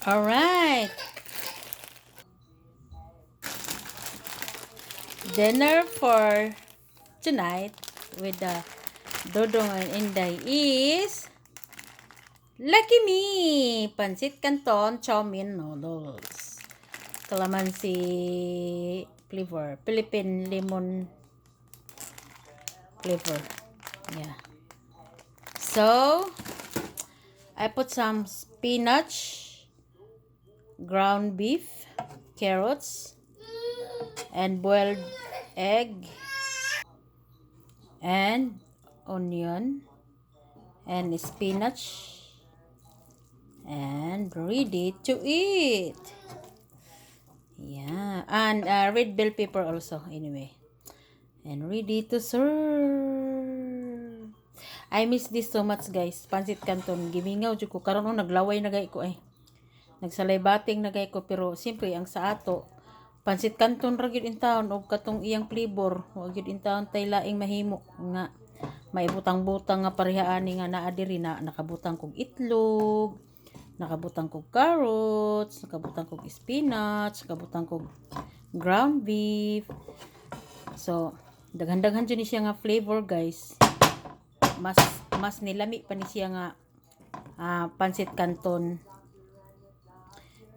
Alright. Dinner for tonight with the Dodong and Inday is Lucky Me! Pancit Canton Chow-mein Noodles. Calamansi flavor. Philippine lemon flavor. Yeah. So, I put some spinach, ground beef, carrots, and boiled egg, and onion, and spinach, and ready to eat. Yeah, and red bell pepper also anyway. And ready to serve. I miss this so much, guys. Pancit Canton. Gimingaw jud ko karon naglaway na gay ko eh. Nagsalay bating na gay ko pero siyempre ang sa ato Pancit Canton ra gyud in town og katong iyang flavor. Wa gyud in town tay laing mahimo nga maibutang-butang nga parehaani nga naa diri na nakabutang kog itlog, nakabutang kog carrots, nakabutang kog spinach, nakabutang kog ground beef. So, daghan-daghan dyan siya nga flavor, guys. Mas nilami pa ni siya nga pancit canton.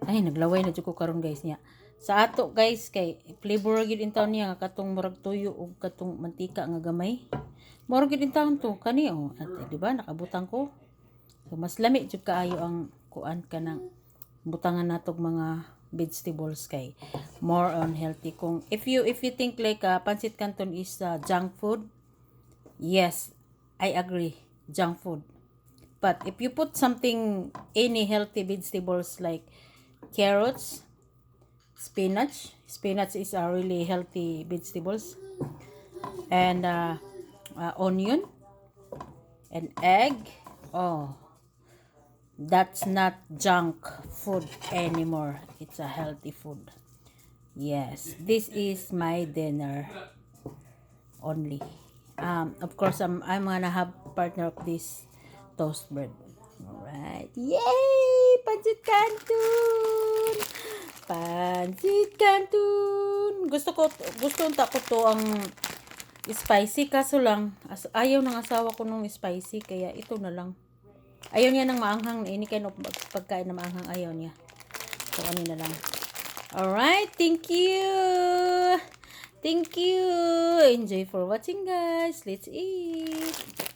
Ay, naglaway na dyan ko karon guys niya. Sa ato, guys, kay flavor gyud in town niya nga katong murag tuyo o katong mantika nga gamay. Murag gyud in town to kani oh. At di ba nakabutang ko. So, mas lami jud kaayo ang kuan kanang butangan natog mga vegetables kay more on healthy. Kung if you think like pancit canton is junk food, yes, I agree, junk food. But if you put something, any healthy vegetables like carrots, spinach is a really healthy vegetables, and onion and egg, oh, that's not junk food anymore. It's a healthy food. Yes, this is my dinner only. Of course, I'm gonna have partner of this toast bread. Alright. Yay! Pancit Canton! Pancit Canton! Gusto unta ko to ang spicy kaso lang ayaw ng asawa ko nung spicy kaya ito na lang. Ayaw niya ng maanghang. Ini kayo pagkain na maanghang. Ayaw niya. So, ano na lang. Alright. Thank you. Thank you. Enjoy for watching, guys. Let's eat.